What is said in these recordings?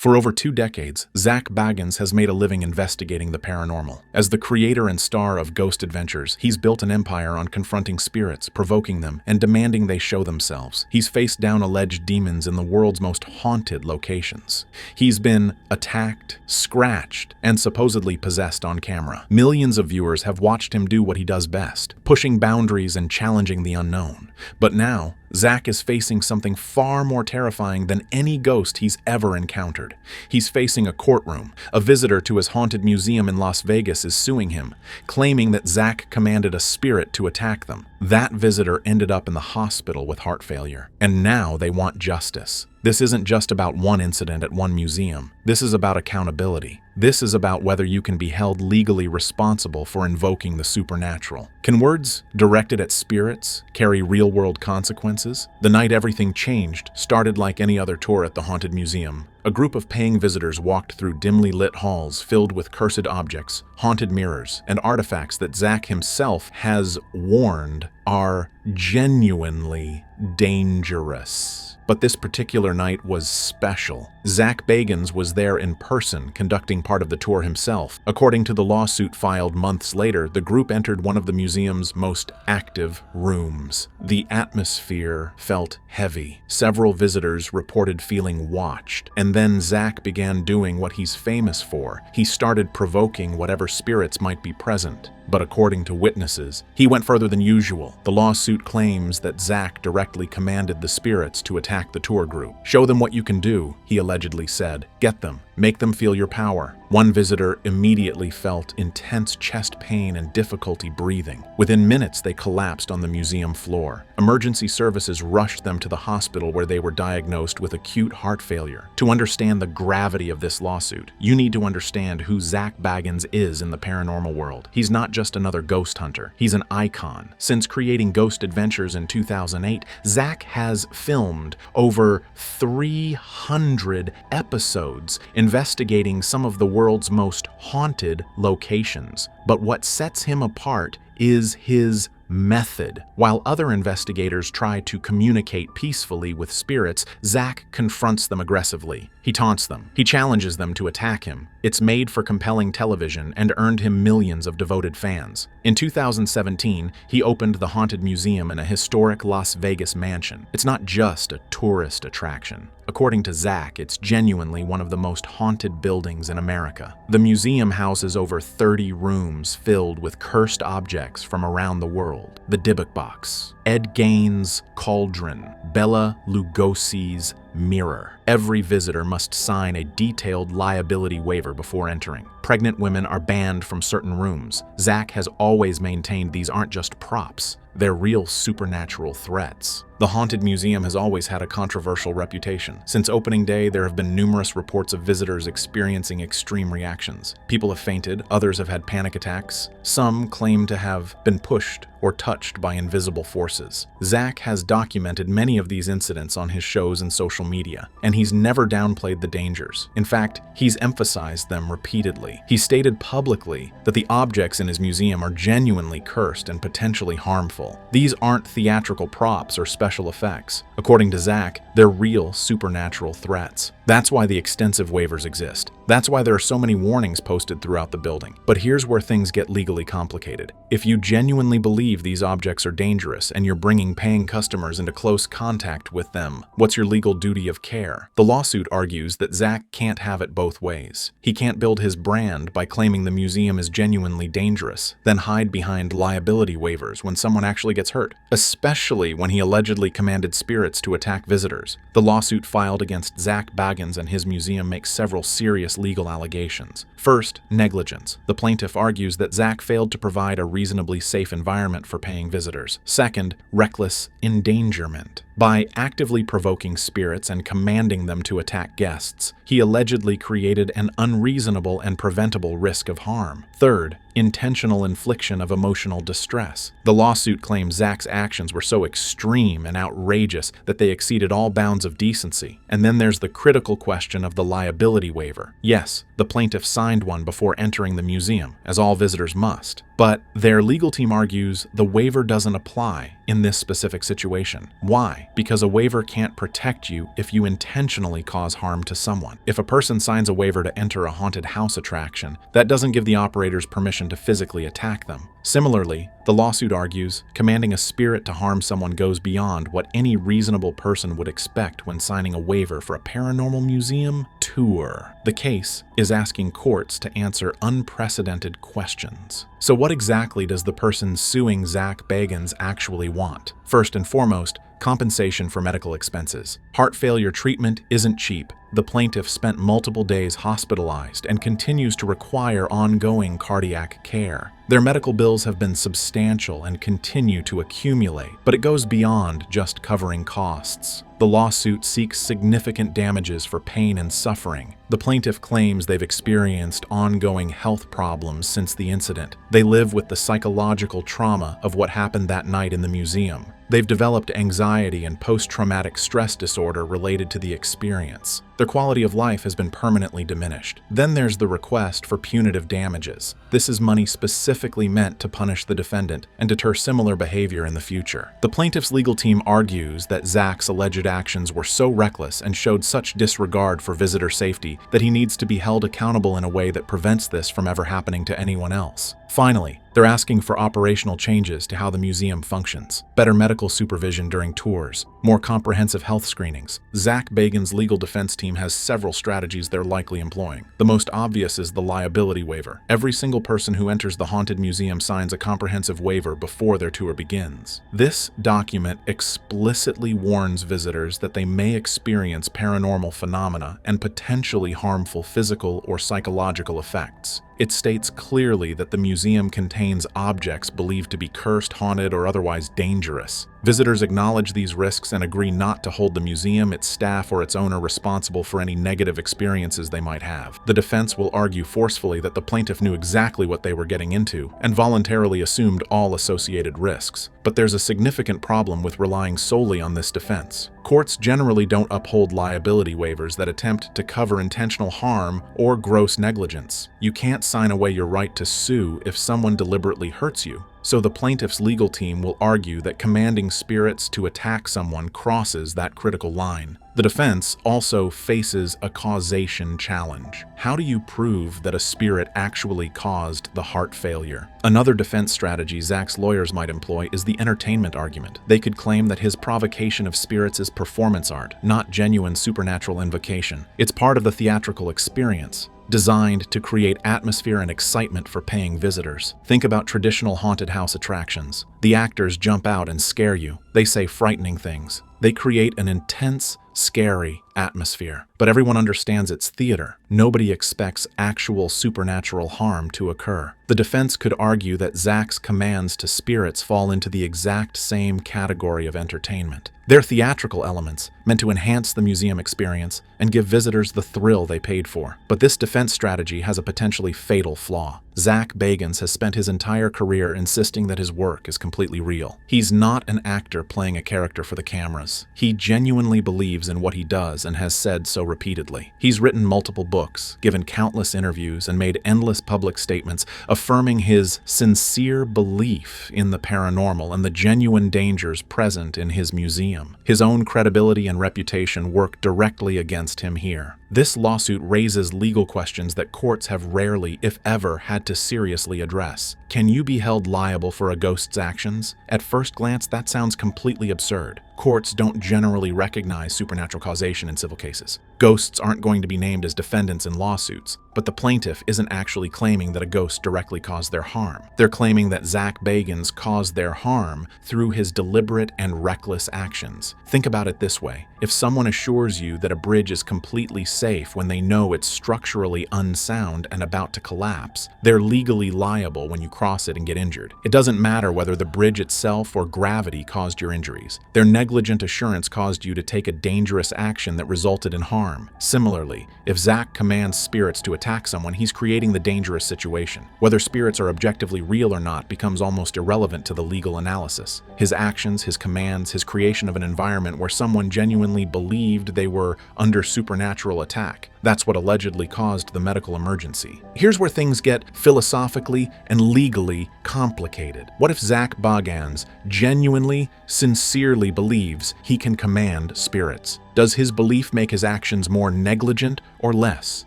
For over 2 decades, Zak Bagans has made a living investigating the paranormal. As the creator and star of Ghost Adventures, he's built an empire on confronting spirits, provoking them, and demanding they show themselves. He's faced down alleged demons in the world's most haunted locations. He's been attacked, scratched, and supposedly possessed on camera. Millions of viewers have watched him do what he does best, pushing boundaries and challenging the unknown. But now, Zak is facing something far more terrifying than any ghost he's ever encountered. He's facing a courtroom. A visitor to his haunted museum in Las Vegas is suing him, claiming that Zak commanded a spirit to attack them. That visitor ended up in the hospital with heart failure, and now they want justice. This isn't just about one incident at one museum. This is about accountability. This is about whether you can be held legally responsible for invoking the supernatural. Can words directed at spirits carry real-world consequences? The night everything changed started like any other tour at the Haunted Museum. A group of paying visitors walked through dimly lit halls filled with cursed objects, haunted mirrors, and artifacts that Zak himself has warned are genuinely dangerous. But this particular night was special. Zak Bagans was there in person, conducting part of the tour himself. According to the lawsuit filed months later, the group entered one of the museum's most active rooms. The atmosphere felt heavy. Several visitors reported feeling watched. And then Zak began doing what he's famous for. He started provoking whatever spirits might be present. But according to witnesses, he went further than usual. The lawsuit claims that Zak directly commanded the spirits to attack the tour group. "Show them what you can do," he allegedly said. "Get them. Make them feel your power." One visitor immediately felt intense chest pain and difficulty breathing. Within minutes, they collapsed on the museum floor. Emergency services rushed them to the hospital where they were diagnosed with acute heart failure. To understand the gravity of this lawsuit, you need to understand who Zak Bagans is in the paranormal world. He's not just another ghost hunter. He's an icon. Since creating Ghost Adventures in 2008, Zak has filmed over 300 episodes investigating some of the world's most haunted locations. But what sets him apart is his method. While other investigators try to communicate peacefully with spirits, Zak confronts them aggressively. He taunts them. He challenges them to attack him. It's made for compelling television and earned him millions of devoted fans. In 2017, he opened the Haunted Museum in a historic Las Vegas mansion. It's not just a tourist attraction. According to Zak, it's genuinely one of the most haunted buildings in America. The museum houses over 30 rooms filled with cursed objects from around the world. The Dybbuk box, Ed Gein's cauldron, Bela Lugosi's mirror. Every visitor must sign a detailed liability waiver before entering. Pregnant women are banned from certain rooms. Zak has always maintained these aren't just props. They're real supernatural threats. The Haunted Museum has always had a controversial reputation. Since opening day, there have been numerous reports of visitors experiencing extreme reactions. People have fainted, others have had panic attacks. Some claim to have been pushed or touched by invisible forces. Zak has documented many of these incidents on his shows and social media, and he's never downplayed the dangers. In fact, he's emphasized them repeatedly. He stated publicly that the objects in his museum are genuinely cursed and potentially harmful. These aren't theatrical props or special effects. According to Zak, they're real supernatural threats. That's why the extensive waivers exist. That's why there are so many warnings posted throughout the building. But here's where things get legally complicated. If you genuinely believe these objects are dangerous and you're bringing paying customers into close contact with them, what's your legal duty of care? The lawsuit argues that Zak can't have it both ways. He can't build his brand by claiming the museum is genuinely dangerous, then hide behind liability waivers when someone actually gets hurt, especially when he allegedly commanded spirits to attack visitors. The lawsuit filed against Zak Bagans and his museum makes several serious legal allegations. First, negligence. The plaintiff argues that Zak failed to provide a reasonably safe environment for paying visitors. Second, reckless endangerment. By actively provoking spirits and commanding them to attack guests, he allegedly created an unreasonable and preventable risk of harm. Third, intentional infliction of emotional distress. The lawsuit claims Zak's actions were so extreme and outrageous that they exceeded all bounds of decency. And then there's the critical question of the liability waiver. Yes, the plaintiff signed one before entering the museum, as all visitors must. But their legal team argues the waiver doesn't apply in this specific situation. Why? Because a waiver can't protect you if you intentionally cause harm to someone. If a person signs a waiver to enter a haunted house attraction, that doesn't give the operators permission to physically attack them. Similarly, the lawsuit argues commanding a spirit to harm someone goes beyond what any reasonable person would expect when signing a waiver for a paranormal museum tour. The case is asking courts to answer unprecedented questions. So what exactly does the person suing Zak Bagans actually want? First and foremost, compensation for medical expenses. Heart failure treatment isn't cheap. The plaintiff spent multiple days hospitalized and continues to require ongoing cardiac care. Their medical bills have been substantial and continue to accumulate, but it goes beyond just covering costs. The lawsuit seeks significant damages for pain and suffering. The plaintiff claims they've experienced ongoing health problems since the incident. They live with the psychological trauma of what happened that night in the museum. They've developed anxiety and post-traumatic stress disorder related to the experience. Their quality of life has been permanently diminished. Then there's the request for punitive damages. This is money specifically meant to punish the defendant and deter similar behavior in the future. The plaintiff's legal team argues that Zak's alleged actions were so reckless and showed such disregard for visitor safety that he needs to be held accountable in a way that prevents this from ever happening to anyone else. Finally, they're asking for operational changes to how the museum functions, better medical supervision during tours, more comprehensive health screenings. Zak Bagans' legal defense team has several strategies they're likely employing. The most obvious is the liability waiver. Every single person who enters the haunted museum signs a comprehensive waiver before their tour begins. This document explicitly warns visitors that they may experience paranormal phenomena and potentially harmful physical or psychological effects. It states clearly that the museum contains objects believed to be cursed, haunted, or otherwise dangerous. Visitors acknowledge these risks and agree not to hold the museum, its staff, or its owner responsible for any negative experiences they might have. The defense will argue forcefully that the plaintiff knew exactly what they were getting into and voluntarily assumed all associated risks. But there's a significant problem with relying solely on this defense. Courts generally don't uphold liability waivers that attempt to cover intentional harm or gross negligence. You can't sign away your right to sue if someone deliberately hurts you. So the plaintiff's legal team will argue that commanding spirits to attack someone crosses that critical line. The defense also faces a causation challenge. How do you prove that a spirit actually caused the heart failure? Another defense strategy Zak's lawyers might employ is the entertainment argument. They could claim that his provocation of spirits is performance art, not genuine supernatural invocation. It's part of the theatrical experience, designed to create atmosphere and excitement for paying visitors. Think about traditional haunted house attractions. The actors jump out and scare you. They say frightening things. They create an intense, scary atmosphere. But everyone understands it's theater. Nobody expects actual supernatural harm to occur. The defense could argue that Zak's commands to spirits fall into the exact same category of entertainment. They're theatrical elements meant to enhance the museum experience and give visitors the thrill they paid for. But this defense strategy has a potentially fatal flaw. Zak Bagans has spent his entire career insisting that his work is completely real. He's not an actor playing a character for the cameras. He genuinely believes in what he does and has said so repeatedly. He's written multiple books, given countless interviews, and made endless public statements affirming his sincere belief in the paranormal and the genuine dangers present in his museum. His own credibility and reputation work directly against him here. This lawsuit raises legal questions that courts have rarely, if ever, had to seriously address. Can you be held liable for a ghost's actions? At first glance, that sounds completely absurd. Courts don't generally recognize supernatural causation in civil cases. Ghosts aren't going to be named as defendants in lawsuits, but the plaintiff isn't actually claiming that a ghost directly caused their harm. They're claiming that Zak Bagans caused their harm through his deliberate and reckless actions. Think about it this way. If someone assures you that a bridge is completely safe when they know it's structurally unsound and about to collapse, they're legally liable when you cross it and get injured. It doesn't matter whether the bridge itself or gravity caused your injuries. Their negligent assurance caused you to take a dangerous action that resulted in harm. harm. Similarly, if Zak commands spirits to attack someone, he's creating the dangerous situation. Whether spirits are objectively real or not becomes almost irrelevant to the legal analysis. His actions, his commands, his creation of an environment where someone genuinely believed they were under supernatural attack. That's what allegedly caused the medical emergency. Here's where things get philosophically and legally complicated. What if Zak Bagans genuinely, sincerely believes he can command spirits? Does his belief make his actions more negligent or less?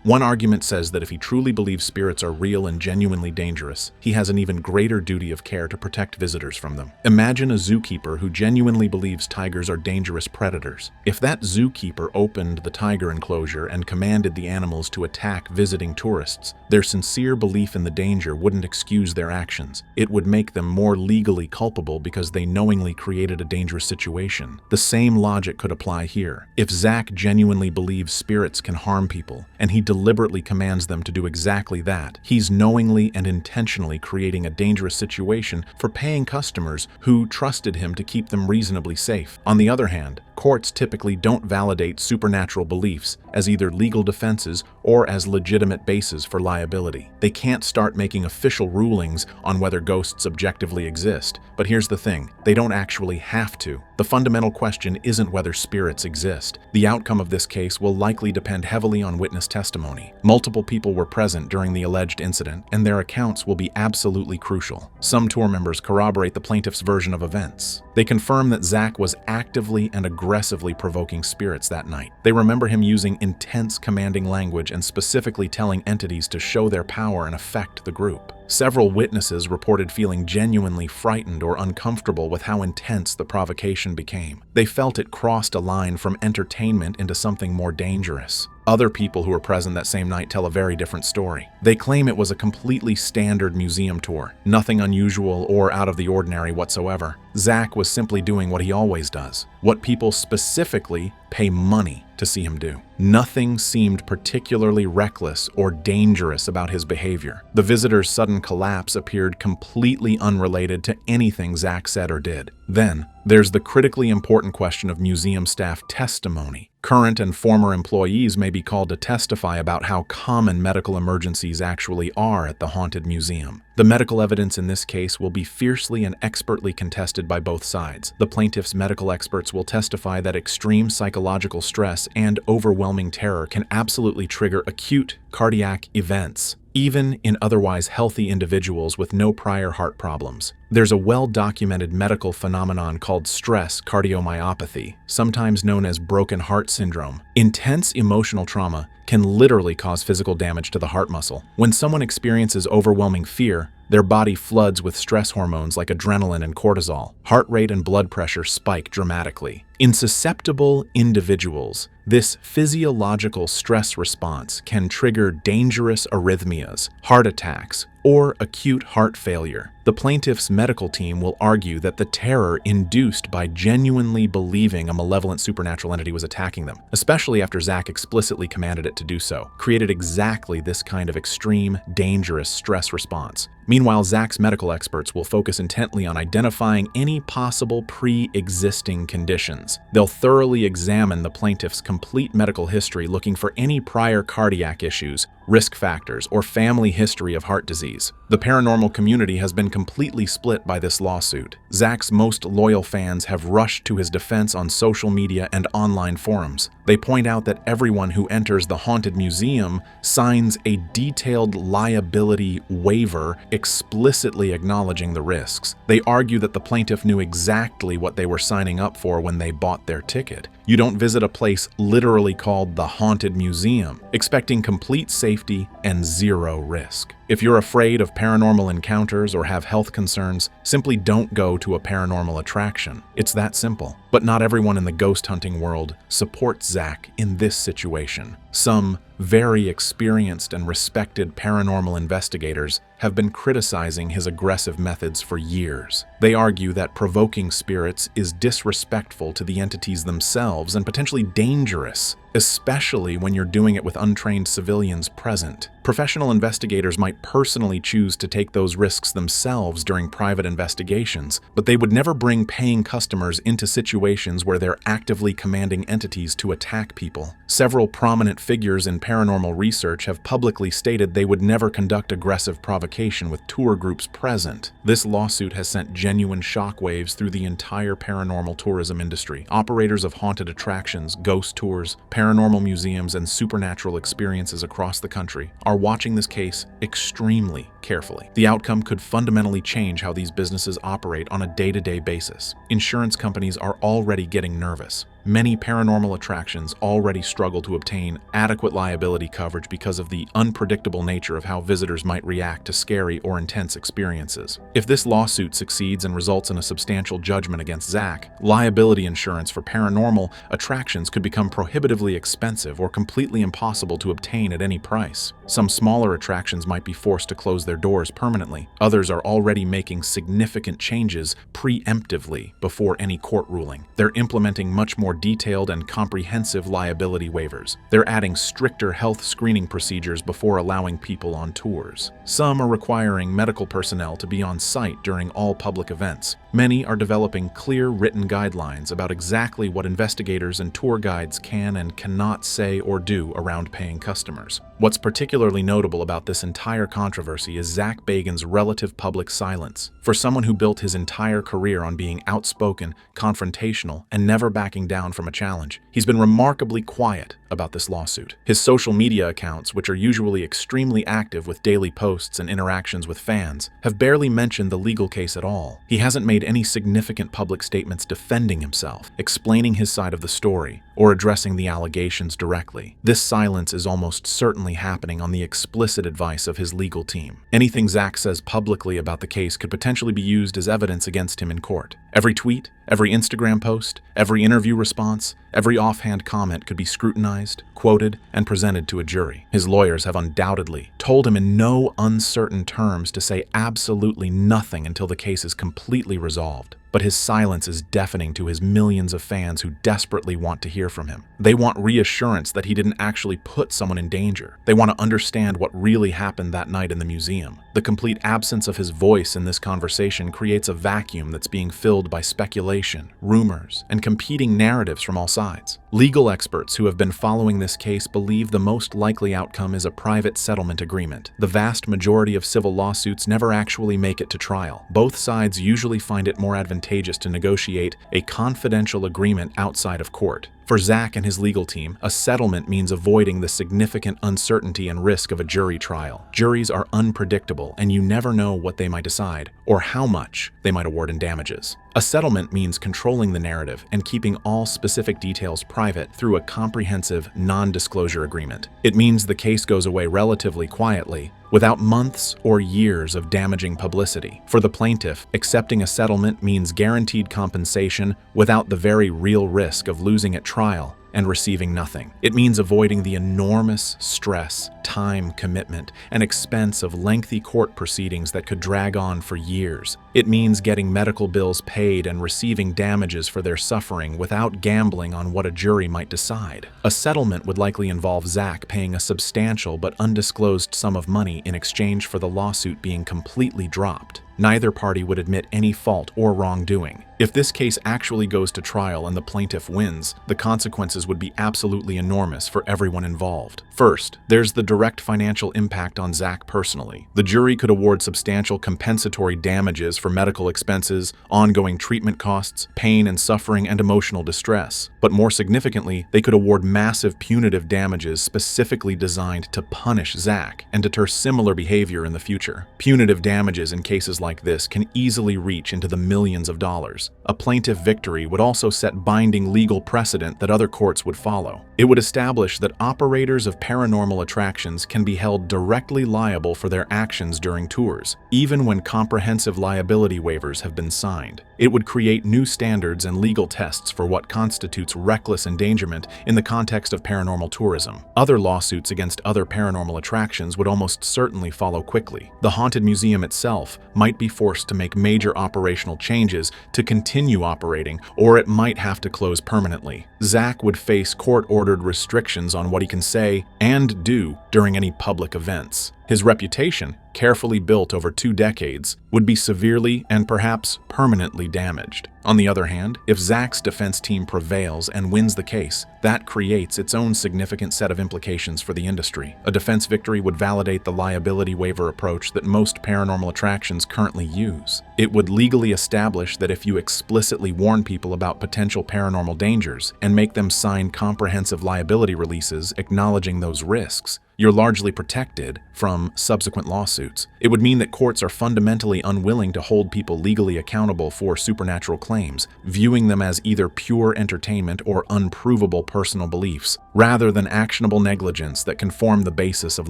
One argument says that if he truly believes spirits are real and genuinely dangerous, he has an even greater duty of care to protect visitors from them. Imagine a zookeeper who genuinely believes tigers are dangerous predators. If that zookeeper opened the tiger enclosure and commanded the animals to attack visiting tourists, their sincere belief in the danger wouldn't excuse their actions. It would make them more legally culpable because they knowingly created a dangerous situation. The same logic could apply here. If Zak genuinely believes spirits can harm people, and he deliberately commands them to do exactly that, he's knowingly and intentionally creating a dangerous situation for paying customers who trusted him to keep them reasonably safe. On the other hand, courts typically don't validate supernatural beliefs as either legal defenses or as legitimate bases for liability. They can't start making official rulings on whether ghosts objectively exist. But here's the thing, they don't actually have to. The fundamental question isn't whether spirits exist. The outcome of this case will likely depend heavily on witness testimony. Multiple people were present during the alleged incident, and their accounts will be absolutely crucial. Some tour members corroborate the plaintiff's version of events. They confirm that Zak was actively and aggressively provoking spirits that night. They remember him using intense commanding language and specifically telling entities to show their power and affect the group. Several witnesses reported feeling genuinely frightened or uncomfortable with how intense the provocation became. They felt it crossed a line from entertainment into something more dangerous. Other people who were present that same night tell a very different story. They claim it was a completely standard museum tour, nothing unusual or out of the ordinary whatsoever. Zak was simply doing what he always does, what people specifically pay money to see him do. Nothing seemed particularly reckless or dangerous about his behavior. The visitor's sudden collapse appeared completely unrelated to anything Zak said or did. Then, there's the critically important question of museum staff testimony. Current and former employees may be called to testify about how common medical emergencies actually are at the haunted museum. The medical evidence in this case will be fiercely and expertly contested by both sides. The plaintiff's medical experts will testify that extreme psychological stress and overwhelming terror can absolutely trigger acute cardiac events, even in otherwise healthy individuals with no prior heart problems. There's a well-documented medical phenomenon called stress cardiomyopathy, sometimes known as broken heart syndrome. Intense emotional trauma can literally cause physical damage to the heart muscle. When someone experiences overwhelming fear, their body floods with stress hormones like adrenaline and cortisol. Heart rate and blood pressure spike dramatically. In susceptible individuals, this physiological stress response can trigger dangerous arrhythmias, heart attacks, or acute heart failure. The plaintiff's medical team will argue that the terror induced by genuinely believing a malevolent supernatural entity was attacking them, especially after Zak explicitly commanded it to do so, created exactly this kind of extreme, dangerous stress response. Meanwhile, Zak's medical experts will focus intently on identifying any possible pre-existing conditions. They'll thoroughly examine the plaintiff's complete medical history, looking for any prior cardiac issues, risk factors, or family history of heart disease. The paranormal community has been completely split by this lawsuit. Zak's most loyal fans have rushed to his defense on social media and online forums. They point out that everyone who enters the haunted museum signs a detailed liability waiver explicitly acknowledging the risks. They argue that the plaintiff knew exactly what they were signing up for when they bought their ticket. You don't visit a place literally called the haunted museum, expecting complete safety and zero risk. If you're afraid of paranormal encounters or have health concerns, simply don't go to a paranormal attraction. It's that simple. But not everyone in the ghost hunting world supports Zak in this situation. Some very experienced and respected paranormal investigators have been criticizing his aggressive methods for years. They argue that provoking spirits is disrespectful to the entities themselves and potentially dangerous, especially when you're doing it with untrained civilians present. Professional investigators might might personally choose to take those risks themselves during private investigations, but they would never bring paying customers into situations where they're actively commanding entities to attack people. Several prominent figures in paranormal research have publicly stated they would never conduct aggressive provocation with tour groups present. This lawsuit has sent genuine shockwaves through the entire paranormal tourism industry. Operators of haunted attractions, ghost tours, paranormal museums, and supernatural experiences across the country are watching this case extremely carefully. The outcome could fundamentally change how these businesses operate on a day-to-day basis. Insurance companies are already getting nervous. Many paranormal attractions already struggle to obtain adequate liability coverage because of the unpredictable nature of how visitors might react to scary or intense experiences. If this lawsuit succeeds and results in a substantial judgment against Zak, liability insurance for paranormal attractions could become prohibitively expensive or completely impossible to obtain at any price. Some smaller attractions might be forced to close their doors permanently. Others are already making significant changes preemptively before any court ruling. They're implementing much more detailed and comprehensive liability waivers. They're adding stricter health screening procedures before allowing people on tours. Some are requiring medical personnel to be on site during all public events. Many are developing clear written guidelines about exactly what investigators and tour guides can and cannot say or do around paying customers. What's particularly notable about this entire controversy is Zak Bagans' relative public silence. For someone who built his entire career on being outspoken, confrontational, and never backing down from a challenge, he's been remarkably quiet about this lawsuit. His social media accounts, which are usually extremely active with daily posts and interactions with fans, have barely mentioned the legal case at all. He hasn't made any significant public statements defending himself, explaining his side of the story, or addressing the allegations directly. This silence is almost certainly happening on the explicit advice of his legal team. Anything Zak says publicly about the case could potentially be used as evidence against him in court. Every tweet, every Instagram post, every interview response, every offhand comment could be scrutinized, quoted, and presented to a jury. His lawyers have undoubtedly told him in no uncertain terms to say absolutely nothing until the case is completely resolved. But his silence is deafening to his millions of fans who desperately want to hear from him. They want reassurance that he didn't actually put someone in danger. They want to understand what really happened that night in the museum. The complete absence of his voice in this conversation creates a vacuum that's being filled by speculation, rumors, and competing narratives from all sides. Legal experts who have been following this case believe the most likely outcome is a private settlement agreement. The vast majority of civil lawsuits never actually make it to trial. Both sides usually find it more advantageous to negotiate a confidential agreement outside of court. For Zak and his legal team, a settlement means avoiding the significant uncertainty and risk of a jury trial. Juries are unpredictable, and you never know what they might decide or how much they might award in damages. A settlement means controlling the narrative and keeping all specific details private through a comprehensive non-disclosure agreement. It means the case goes away relatively quietly, without months or years of damaging publicity. For the plaintiff, accepting a settlement means guaranteed compensation without the very real risk of losing at trial and receiving nothing. It means avoiding the enormous stress, time commitment, and expense of lengthy court proceedings that could drag on for years. It means getting medical bills paid and receiving damages for their suffering without gambling on what a jury might decide. A settlement would likely involve Zak paying a substantial but undisclosed sum of money in exchange for the lawsuit being completely dropped. Neither party would admit any fault or wrongdoing. If this case actually goes to trial and the plaintiff wins, the consequences would be absolutely enormous for everyone involved. First, there's the direct financial impact on Zak personally. The jury could award substantial compensatory damages for medical expenses, ongoing treatment costs, pain and suffering, and emotional distress. But more significantly, they could award massive punitive damages specifically designed to punish Zak and deter similar behavior in the future. Punitive damages in cases like this can easily reach into the millions of dollars. A plaintiff victory would also set binding legal precedent that other courts would follow. It would establish that operators of paranormal attractions can be held directly liable for their actions during tours, even when comprehensive liability waivers have been signed. It would create new standards and legal tests for what constitutes reckless endangerment in the context of paranormal tourism. Other lawsuits against other paranormal attractions would almost certainly follow quickly. The Haunted Museum itself might be forced to make major operational changes to continue operating, or it might have to close permanently. Zak would face court-ordered restrictions on what he can say and do during any public events. His reputation, carefully built over 2 decades, would be severely and perhaps permanently damaged. On the other hand, if Zak's defense team prevails and wins the case, that creates its own significant set of implications for the industry. A defense victory would validate the liability waiver approach that most paranormal attractions currently use. It would legally establish that if you explicitly warn people about potential paranormal dangers and make them sign comprehensive liability releases acknowledging those risks, you're largely protected from subsequent lawsuits. It would mean that courts are fundamentally unwilling to hold people legally accountable for supernatural claims, viewing them as either pure entertainment or unprovable personal beliefs, rather than actionable negligence that can form the basis of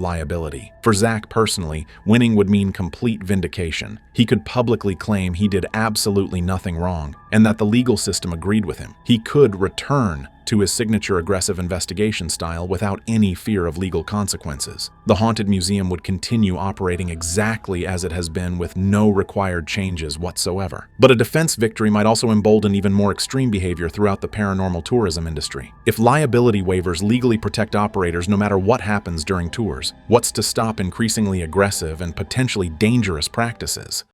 liability. For Zak personally, winning would mean complete vindication. He could publicly claim he did absolutely nothing wrong, and that the legal system agreed with him. He could return to his signature aggressive investigation style without any fear of legal consequences. The Haunted Museum would continue operating exactly as it has been with no required changes whatsoever. But a defense victory might also embolden even more extreme behavior throughout the paranormal tourism industry. If liability waivers legally protect operators no matter what happens during tours, what's to stop increasingly aggressive and potentially dangerous practices?